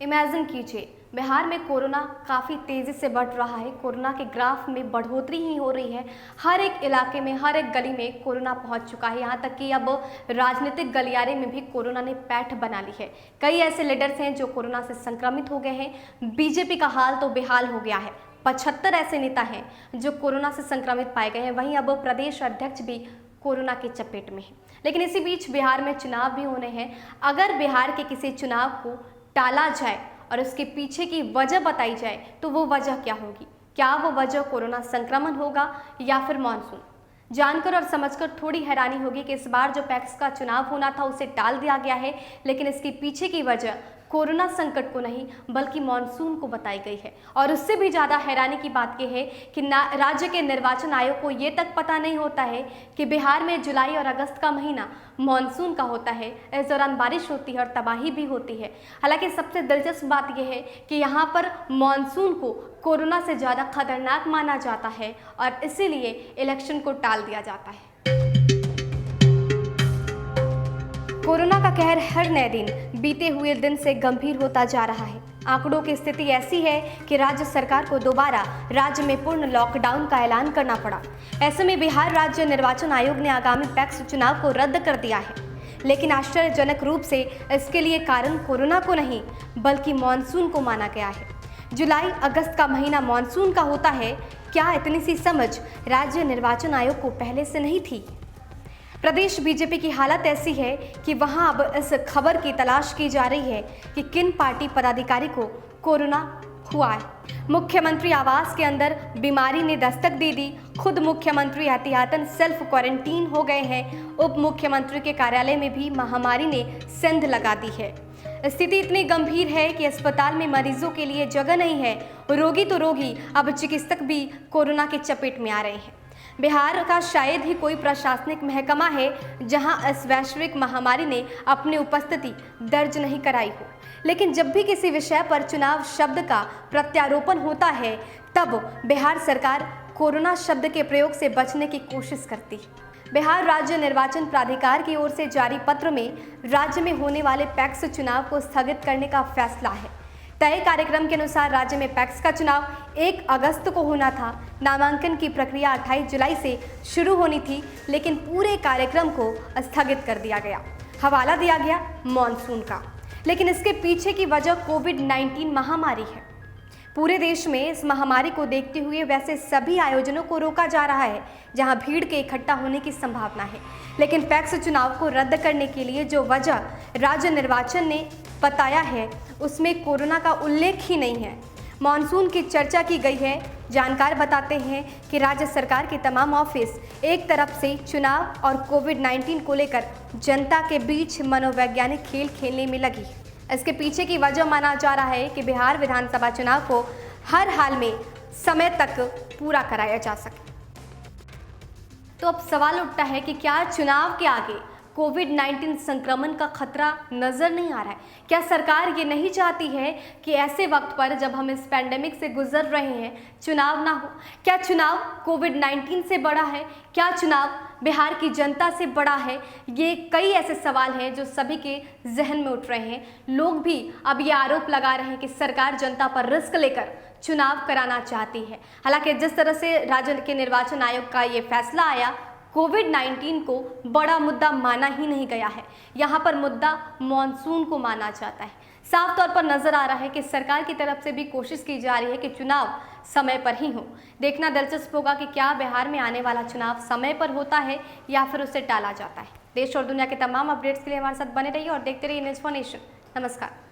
Imagine कीजिए, बिहार में corona काफ़ी तेज़ी से बढ़ रहा है। कोरोना के ग्राफ में बढ़ोतरी ही हो रही है। हर एक इलाके में, हर एक गली में कोरोना पहुंच चुका है। यहाँ तक कि अब राजनीतिक गलियारे में भी कोरोना ने पैठ बना ली है। कई ऐसे लीडर्स हैं जो कोरोना से संक्रमित हो गए हैं। बीजेपी का हाल तो बेहाल हो गया है। 75 ऐसे नेता हैं जो कोरोना से संक्रमित पाए गए हैं। वहीं अब प्रदेश अध्यक्ष भी कोरोना की चपेट में है। लेकिन इसी बीच बिहार में चुनाव भी होने हैं। अगर बिहार के किसी चुनाव को टाला जाए और उसके पीछे की वजह बताई जाए तो वो वजह क्या होगी? क्या वो वजह कोरोना संक्रमण होगा या फिर मानसून? जानकर और समझकर थोड़ी हैरानी होगी कि इस बार जो पैक्स का चुनाव होना था उसे टाल दिया गया है, लेकिन इसके पीछे की वजह कोरोना संकट को नहीं बल्कि मानसून को बताई गई है। और उससे भी ज़्यादा हैरानी की बात यह है कि राज्य के निर्वाचन आयोग को ये तक पता नहीं होता है कि बिहार में जुलाई और अगस्त का महीना मानसून का होता है। इस दौरान बारिश होती है और तबाही भी होती है। हालांकि सबसे दिलचस्प बात यह है कि यहाँ पर मानसून को कोरोना से ज़्यादा खतरनाक माना जाता है और इसीलिए इलेक्शन को टाल दिया जाता है। कोरोना का कहर हर नए दिन बीते हुए दिन से गंभीर होता जा रहा है। आंकड़ों की स्थिति ऐसी है कि राज्य सरकार को दोबारा राज्य में पूर्ण लॉकडाउन का ऐलान करना पड़ा। ऐसे में बिहार राज्य निर्वाचन आयोग ने आगामी पैक्स चुनाव को रद्द कर दिया है। लेकिन आश्चर्यजनक रूप से इसके लिए कारण कोरोना को नहीं बल्कि मानसून को माना गया है। जुलाई अगस्त का महीना मानसून का होता है। क्या इतनी सी समझ राज्य निर्वाचन आयोग को पहले से नहीं थी? प्रदेश बीजेपी की हालत ऐसी है कि वहां अब इस खबर की तलाश की जा रही है कि किन पार्टी पदाधिकारी को कोरोना हुआ है। मुख्यमंत्री आवास के अंदर बीमारी ने दस्तक दे दी। खुद मुख्यमंत्री एहतियातन सेल्फ क्वारंटीन हो गए हैं। उप मुख्यमंत्री के कार्यालय में भी महामारी ने सेंध लगा दी है। स्थिति इतनी गंभीर है कि अस्पताल में मरीजों के लिए जगह नहीं है। रोगी तो रोगी, अब चिकित्सक भी कोरोना के चपेट में आ रहे हैं। बिहार का शायद ही कोई प्रशासनिक महकमा है जहां इस वैश्विक महामारी ने अपनी उपस्थिति दर्ज नहीं कराई हो। लेकिन जब भी किसी विषय पर चुनाव शब्द का प्रत्यारोपण होता है तब बिहार सरकार कोरोना शब्द के प्रयोग से बचने की कोशिश करती है। बिहार राज्य निर्वाचन प्राधिकार की ओर से जारी पत्र में राज्य में होने वाले पैक्स चुनाव को स्थगित करने का फैसला है। तय कार्यक्रम के अनुसार राज्य में पैक्स का चुनाव 1 अगस्त को होना था। नामांकन की प्रक्रिया 28 जुलाई से शुरू होनी थी, लेकिन पूरे कार्यक्रम को स्थगित कर दिया गया। हवाला दिया गया मानसून का। लेकिन इसके पीछे की वजह कोविड-19 महामारी है। पूरे देश में इस महामारी को देखते हुए वैसे सभी आयोजनों को रोका जा रहा है जहां भीड़ के इकट्ठा होने की संभावना है। लेकिन पैक्स चुनाव को रद्द करने के लिए जो वजह राज्य निर्वाचन ने बताया है उसमें कोरोना का उल्लेख ही नहीं है। मानसून की चर्चा की गई है। जानकार बताते हैं कि राज्य सरकार के तमाम ऑफिस एक तरफ से चुनाव और कोविड-19 को लेकर जनता के बीच मनोवैज्ञानिक खेल खेलने में लगी। इसके पीछे की वजह माना जा रहा है कि बिहार विधानसभा चुनाव को हर हाल में समय तक पूरा कराया जा सके। तो अब सवाल उठता है कि क्या चुनाव के आगे कोविड-19 संक्रमण का खतरा नजर नहीं आ रहा है? क्या सरकार ये नहीं चाहती है कि ऐसे वक्त पर जब हम इस पैंडेमिक से गुजर रहे हैं चुनाव ना हो? क्या चुनाव कोविड-19 से बड़ा है? क्या चुनाव बिहार की जनता से बड़ा है? ये कई ऐसे सवाल हैं जो सभी के जहन में उठ रहे हैं। लोग भी अब ये आरोप लगा रहे हैं कि सरकार जनता पर रिस्क लेकर चुनाव कराना चाहती है। हालांकि जिस तरह से राज्य के निर्वाचन आयोग का ये फैसला आया, कोविड-19 को बड़ा मुद्दा माना ही नहीं गया है। यहाँ पर मुद्दा मानसून को माना जाता है। साफ तौर पर नजर आ रहा है कि सरकार की तरफ से भी कोशिश की जा रही है कि चुनाव समय पर ही हो। देखना दिलचस्प होगा कि क्या बिहार में आने वाला चुनाव समय पर होता है या फिर उसे टाला जाता है। देश और दुनिया के तमाम अपडेट्स के लिए हमारे साथ बने रहिए और देखते रहिए न्यूज़ फॉर नेशन। नमस्कार।